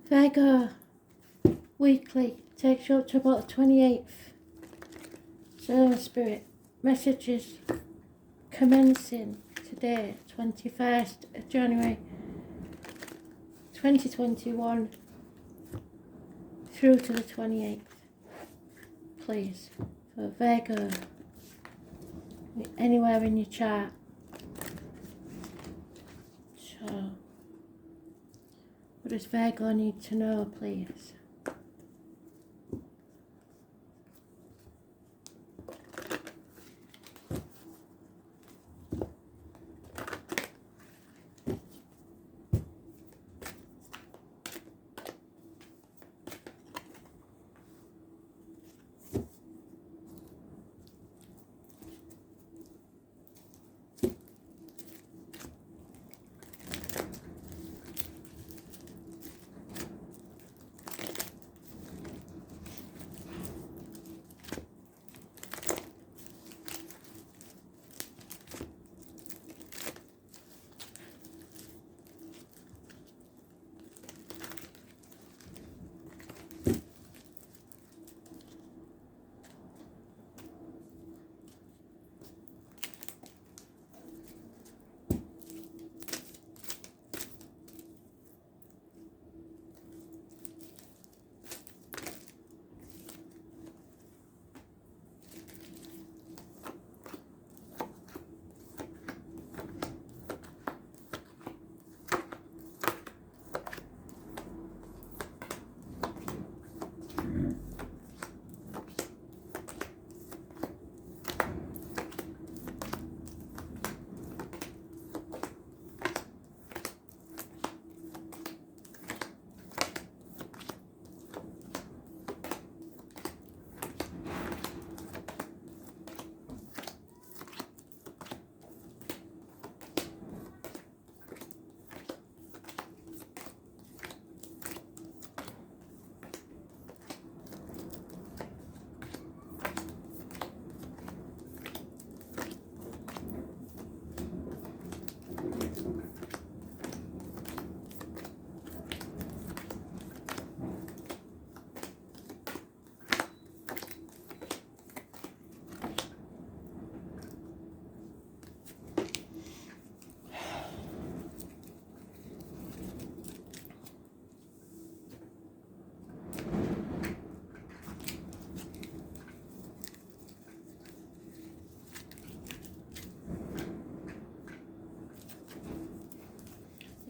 Virgo, weekly, takes you up to about the 28th. So, Spirit, messages commencing today, 21st of January 2021, through to the 28th, please, for Virgo, anywhere in your chart. So, what does Virgo need to know, please?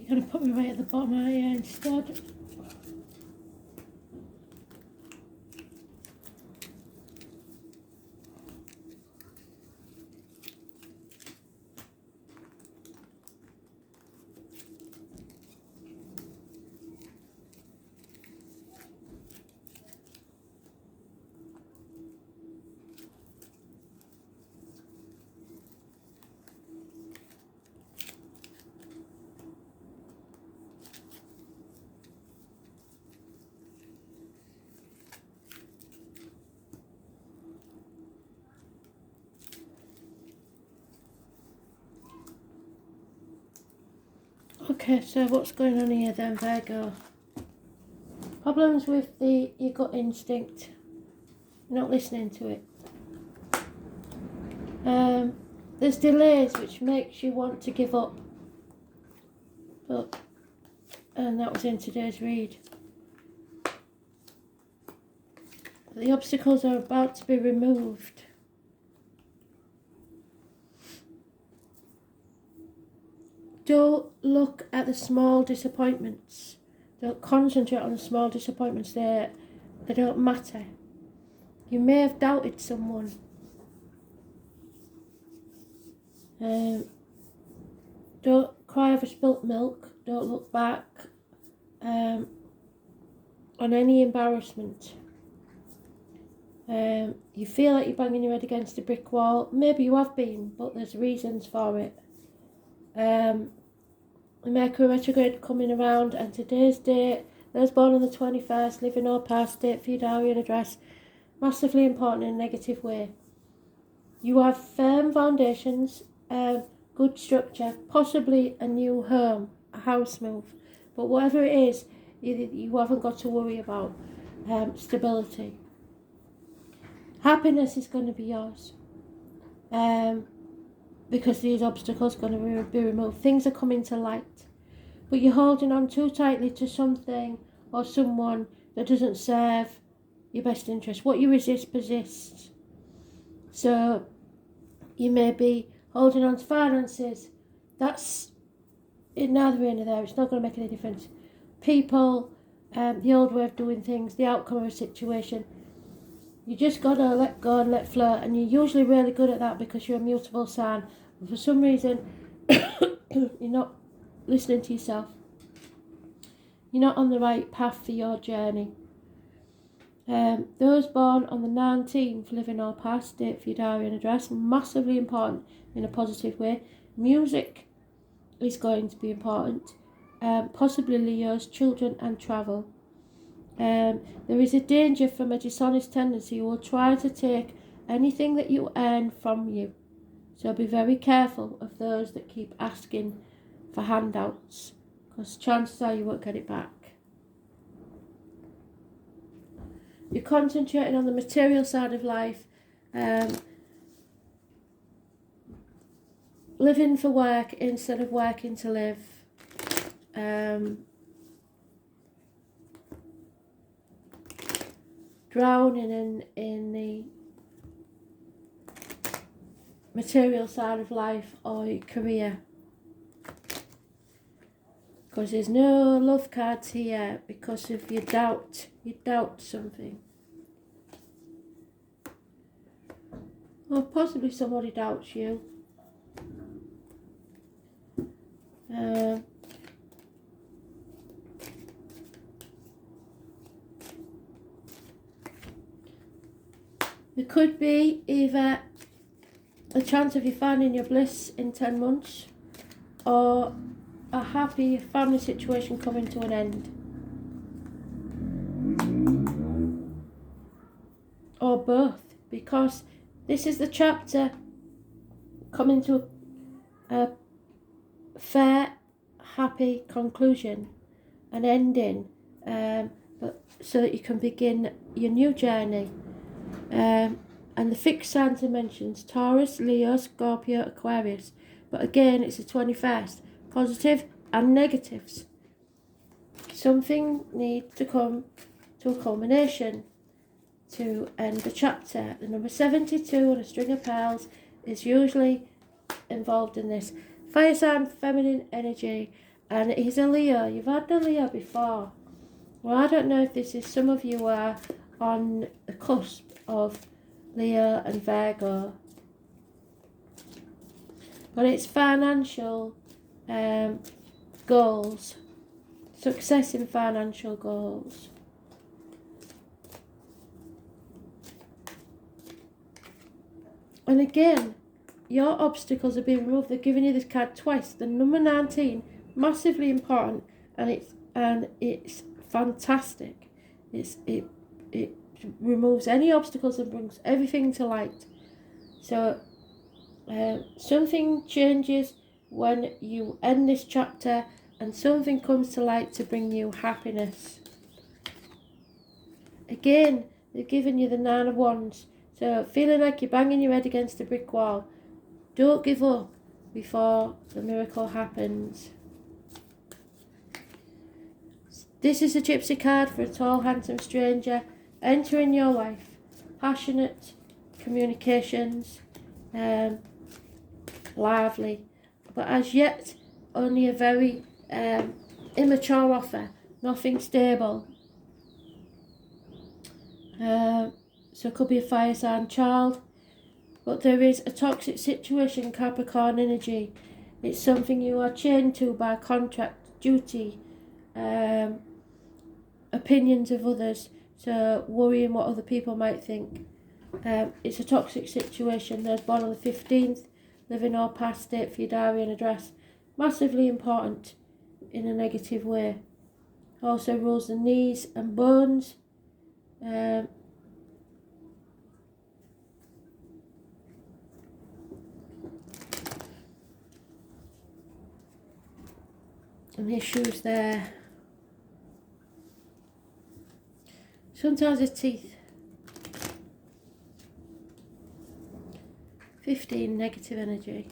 You're going to put me right at the bottom of here instead. Okay, so what's going on here then, Virgo? Problems with your gut instinct. You're not listening to it. There's delays which makes you want to give up. And that was in today's read. The obstacles are about to be removed. Don't look at the small disappointments. Don't concentrate on the small disappointments. They don't matter. You may have doubted someone. Don't cry over spilt milk. Don't look back on any embarrassment. You feel like you're banging your head against a brick wall. Maybe you have been, but there's reasons for it. Mercury retrograde coming around, and today's date, those born on the 21st, living or past, date for your diary and address, massively important in a negative way. You have firm foundations, good structure, possibly a new home, a house move, but whatever it is, You haven't got to worry about stability. Happiness is going to be yours. Because these obstacles are going to be removed. Things are coming to light. But you're holding on too tightly to something or someone that doesn't serve your best interest. What you resist persists. So you may be holding on to finances. That's neither here nor there. It's not going to make any difference. People, the old way of doing things, the outcome of a situation. You just got to let go and let flow. And you're usually really good at that because you're a mutable sign. But for some reason, you're not listening to yourself. You're not on the right path for your journey. Those born on the 19th, living or past, date for your diary and address, massively important in a positive way. Music is going to be important. Possibly Leo's, children and travel. There is a danger from a dishonest tendency who will try to take anything that you earn from you. So be very careful of those that keep asking for handouts, because chances are you won't get it back. You're concentrating on the material side of life, living for work instead of working to live. Drowning in the material side of life or your career. Because there's no love cards here because of your doubt. You doubt something. Or possibly somebody doubts you. There could be either a chance of you finding your bliss in 10 months or a happy family situation coming to an end. Or both, because this is the chapter coming to a fair, happy conclusion, an ending, but so that you can begin your new journey. And the fixed sign dimensions: Taurus, Leo, Scorpio, Aquarius. But again, it's the 21st. Positive and negatives. Something needs to come to a culmination to end the chapter. The number 72 on a string of pearls is usually involved in this. Fire sign, feminine energy, and he's a Leo. You've had the Leo before. Well, I don't know if this is, some of you are on the cusp of Leo and Virgo, but it's financial goals, success in financial goals. And again, your obstacles are being removed. They're giving you this card twice. The number 19, massively important, and it's fantastic. It removes any obstacles and brings everything to light. So something changes when you end this chapter, and something comes to light to bring you happiness. Again, they're giving you the 9 of Wands. So feeling like you're banging your head against a brick wall. Don't give up before the miracle happens. This is a gypsy card for a tall, handsome stranger entering your life. Passionate communications, lively, but as yet only a very immature offer, nothing stable. So it could be a fire sign child, but there is a toxic situation, Capricorn energy. It's something you are chained to by contract, duty, opinions of others, so worrying what other people might think. It's a toxic situation. They're born on the 15th, living or past, date for your diary and address. Massively important in a negative way. Also rules the knees and bones. And his shoes there. Sometimes it's teeth. 15, negative energy.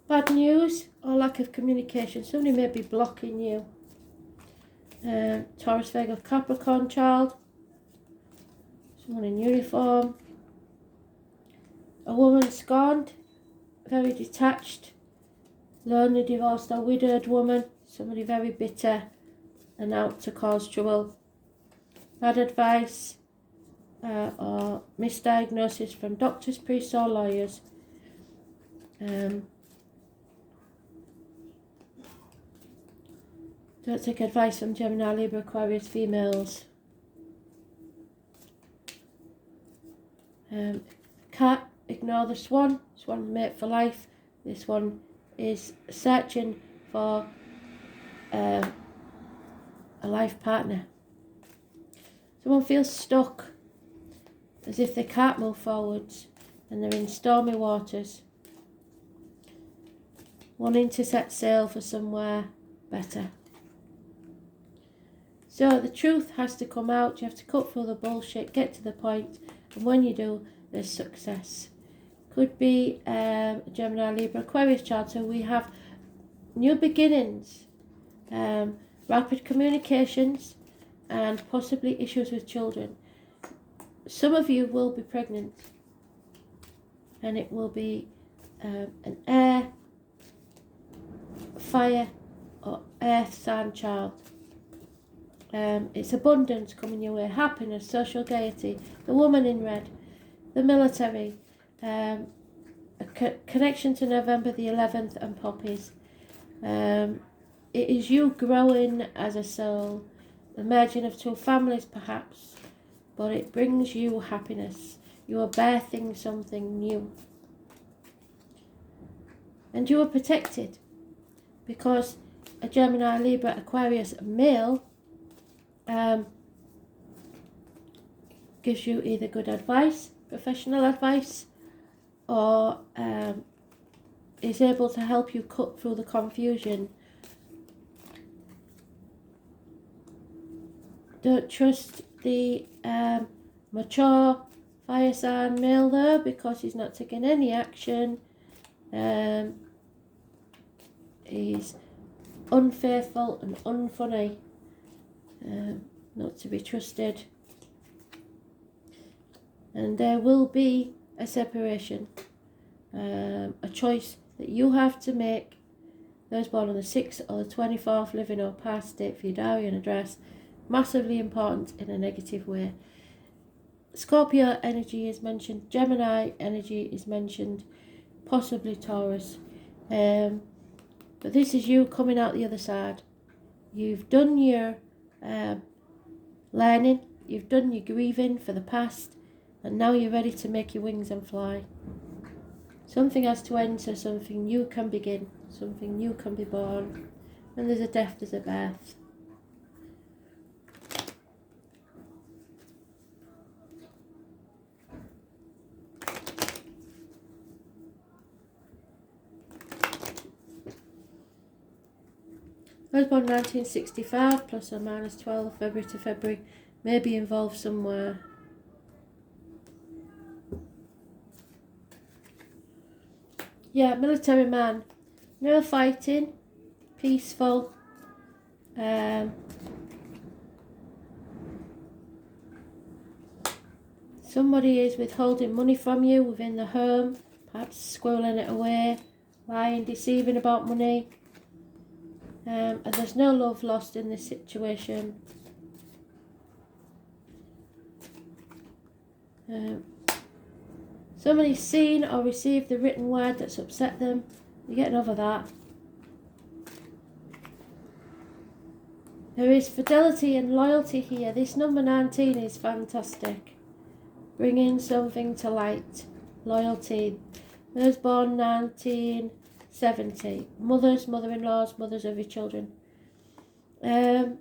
Bad news or lack of communication. Somebody may be blocking you. Taurus, Virgo, Capricorn child. Someone in uniform. A woman scorned, very detached, lonely, divorced or widowed woman. Somebody very bitter and out to cause trouble. Bad advice or misdiagnosis from doctors, priests or lawyers. Don't take advice from Gemini, Libra, Aquarius females. Cat, ignore the swan. Swan's mate for life. This one is searching for a life partner. Someone feels stuck, as if they can't move forwards, and they're in stormy waters, wanting to set sail for somewhere better. So the truth has to come out. You have to cut through the bullshit, get to the point, and when you do, there's success. Could be a Gemini, Libra, Aquarius child. So we have new beginnings, rapid communications, and possibly issues with children. Some of you will be pregnant, and it will be an air, fire, or earth sign child. It's abundance coming your way, happiness, social gaiety, the woman in red, the military, a connection to November the 11th and poppies. It is you growing as a soul, the merging of two families perhaps, but it brings you happiness. You are birthing something new. And you are protected because a Gemini, Libra, Aquarius male gives you either good advice, professional advice, or is able to help you cut through the confusion. Don't trust the mature fire sign male though, because he's not taking any action. He's unfaithful and unfunny. Not to be trusted, and there will be a separation, a choice that you have to make. Those born on the 6th or the 24th, living or past, date for your diary and address, massively important in a negative way. Scorpio energy is mentioned, Gemini energy is mentioned, possibly Taurus, but this is you coming out the other side. You've done your learning, you've done your grieving for the past, and now you're ready to make your wings and fly. Something has to end so something new can begin, something new can be born. When there's a death, there's a birth. I was born 1965, plus or minus 12, February to February, may be involved somewhere. Yeah, military man, no fighting, peaceful. Somebody is withholding money from you within the home, perhaps squirreling it away, lying, deceiving about money. And there's no love lost in this situation. Somebody's seen or received the written word that's upset them. You're getting over that. There is fidelity and loyalty here. This number 19 is fantastic. Bringing something to light. Loyalty. Those born 19, 70. Mothers, mother-in-laws, mothers of your children. The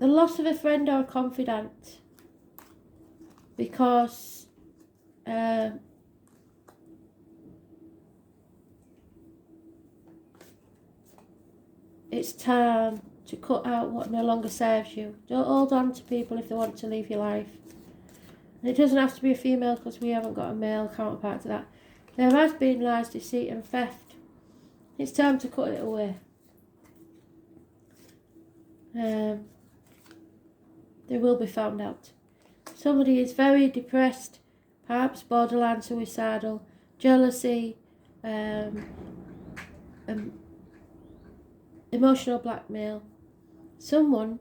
loss of a friend or a confidant, because it's time to cut out what no longer serves you. Don't hold on to people if they want to leave your life. And it doesn't have to be a female, because we haven't got a male counterpart to that. There has been lies, deceit and theft. It's time to cut it away. They will be found out. Somebody is very depressed, perhaps borderline suicidal, jealousy, emotional blackmail. Someone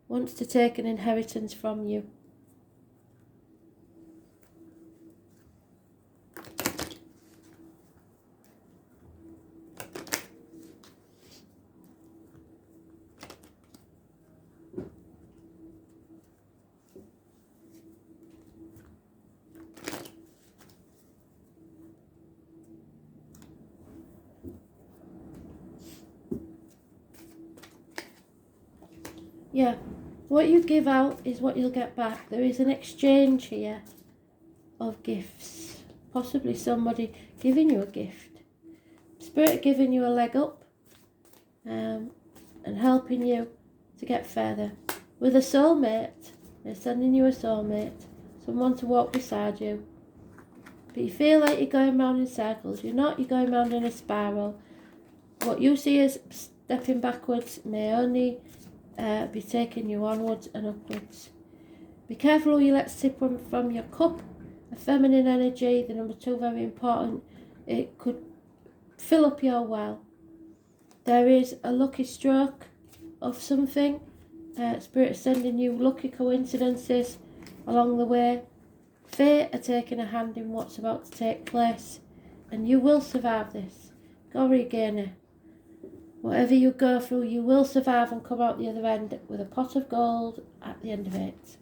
wants to take an inheritance from you. Yeah, what you give out is what you'll get back. There is an exchange here of gifts. Possibly somebody giving you a gift. Spirit giving you a leg up and helping you to get further. With a soulmate, they're sending you a soulmate. Someone to walk beside you. But you feel like you're going round in circles. You're not, you're going round in a spiral. What you see as stepping backwards may only be taking you onwards and upwards. Be careful who you let sip from your cup. A feminine energy, the number 2, very important. It could fill up your well. There is a lucky stroke of something. Spirit is sending you lucky coincidences along the way. Fate are taking a hand in what's about to take place, and you will survive this. Gorigene. Whatever you go through, you will survive and come out the other end with a pot of gold at the end of it.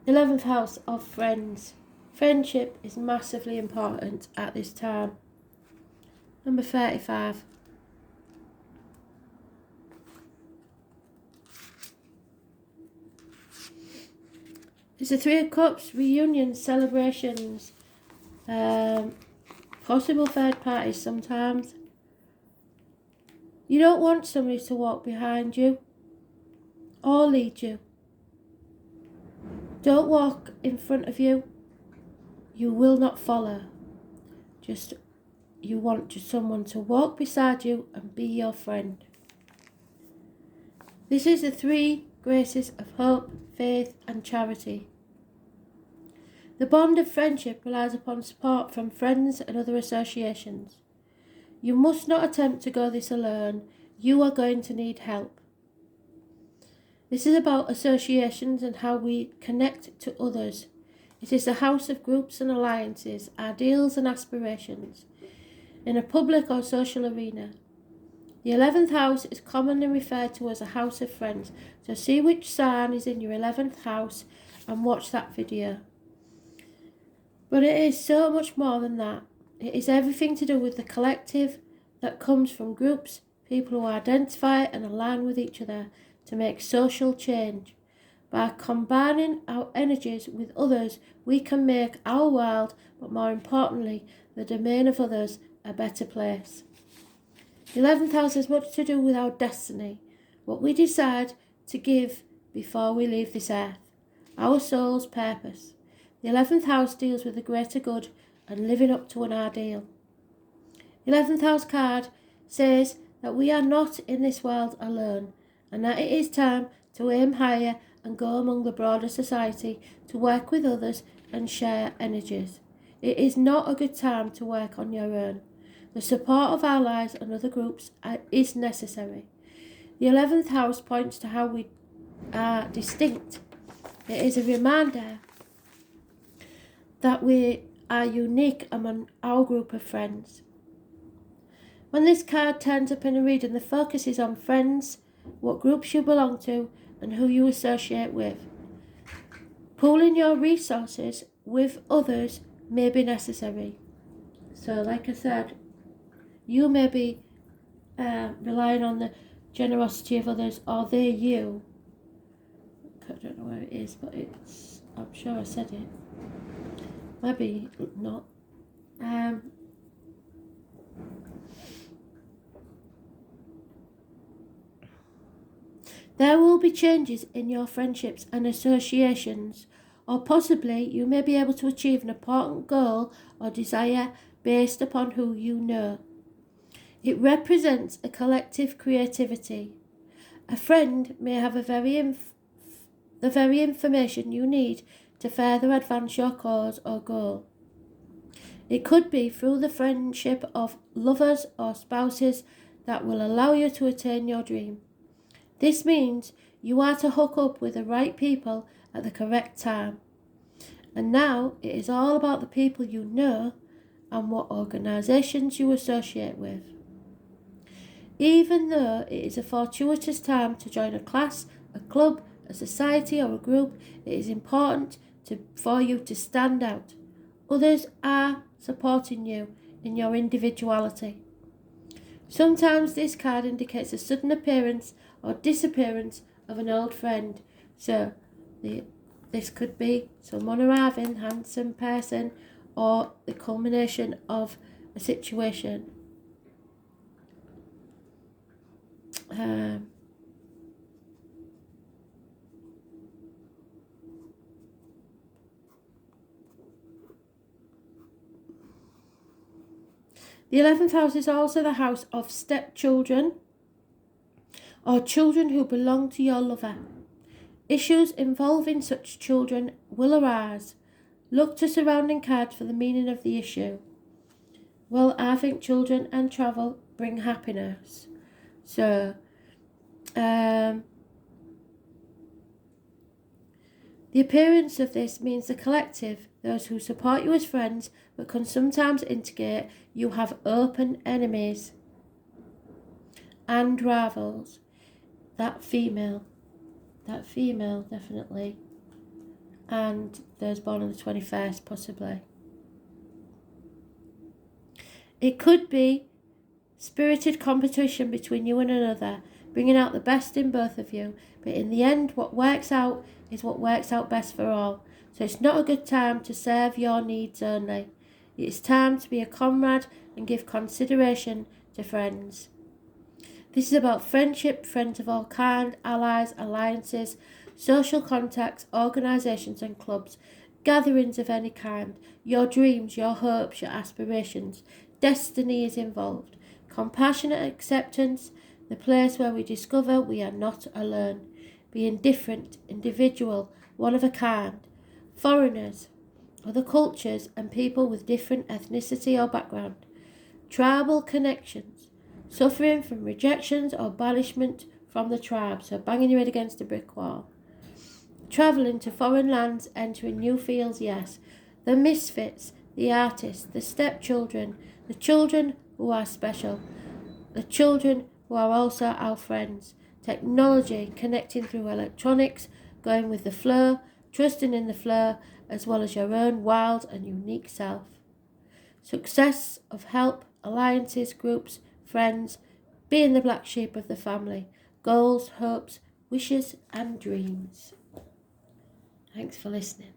11th house of friends. Friendship is massively important at this time. Number 35. It's the 3 of Cups, reunions, celebrations, possible third parties sometimes. You don't want somebody to walk behind you or lead you. Don't walk in front of you. You will not follow. You want someone to walk beside you and be your friend. This is the 3 graces of hope, faith and charity. The bond of friendship relies upon support from friends and other associations. You must not attempt to go this alone. You are going to need help. This is about associations and how we connect to others. It is the house of groups and alliances, ideals and aspirations, in a public or social arena. The 11th house is commonly referred to as a house of friends. So see which sign is in your 11th house and watch that video. But it is so much more than that. It is everything to do with the collective that comes from groups, people who identify and align with each other to make social change. By combining our energies with others, we can make our world, but more importantly, the domain of others, a better place. The 11th house has much to do with our destiny, what we decide to give before we leave this earth, our soul's purpose. The 11th house deals with the greater good and living up to an ideal. The 11th house card says that we are not in this world alone, and that it is time to aim higher and go among the broader society to work with others and share energies. It is not a good time to work on your own. The support of allies and other groups is necessary. The 11th house points to how we are distinct. It is a reminder that we are unique among our group of friends. When this card turns up in a reading, the focus is on friends, what groups you belong to, and who you associate with. Pooling your resources with others may be necessary. So like I said, you may be relying on the generosity of others, or they you. I don't know where it is, but it's, I'm sure I said it. Maybe not. There will be changes in your friendships and associations, or possibly you may be able to achieve an important goal or desire based upon who you know. It represents a collective creativity. A friend may have the very information you need to further advance your cause or goal. It could be through the friendship of lovers or spouses that will allow you to attain your dream. This means you are to hook up with the right people at the correct time. And now it is all about the people you know and what organisations you associate with. Even though it is a fortuitous time to join a class, a club, a society or a group, it is important for you to stand out. Others are supporting you in your individuality. Sometimes this card indicates a sudden appearance or disappearance of an old friend. So this could be someone arriving, handsome person, or the culmination of a situation. The 11th house is also the house of stepchildren or children who belong to your lover. Issues involving such children will arise. Look to surrounding cards for the meaning of the issue. Well, I think children and travel bring happiness. So, the appearance of this means the collective, those who support you as friends, but can sometimes indicate you have open enemies and rivals. That female, definitely. And those born on the 21st, possibly. It could be spirited competition between you and another, bringing out the best in both of you. But in the end, what works out is what works out best for all. So it's not a good time to serve your needs only. It's time to be a comrade and give consideration to friends. This is about friendship, friends of all kind, allies, alliances, social contacts, organisations and clubs, gatherings of any kind, your dreams, your hopes, your aspirations. Destiny is involved. Compassionate acceptance, the place where we discover we are not alone. Being different, individual, one of a kind. Foreigners, other cultures and people with different ethnicity or background. Tribal connections, suffering from rejections or banishment from the tribe, so banging your head against a brick wall. Travelling to foreign lands, entering new fields, yes. The misfits, the artists, the stepchildren, the children who are special, the children who are also our friends. Technology, connecting through electronics, going with the flow, trusting in the flow, as well as your own wild and unique self. Success of help, alliances, groups, friends, being the black sheep of the family, goals, hopes, wishes and dreams. Thanks for listening.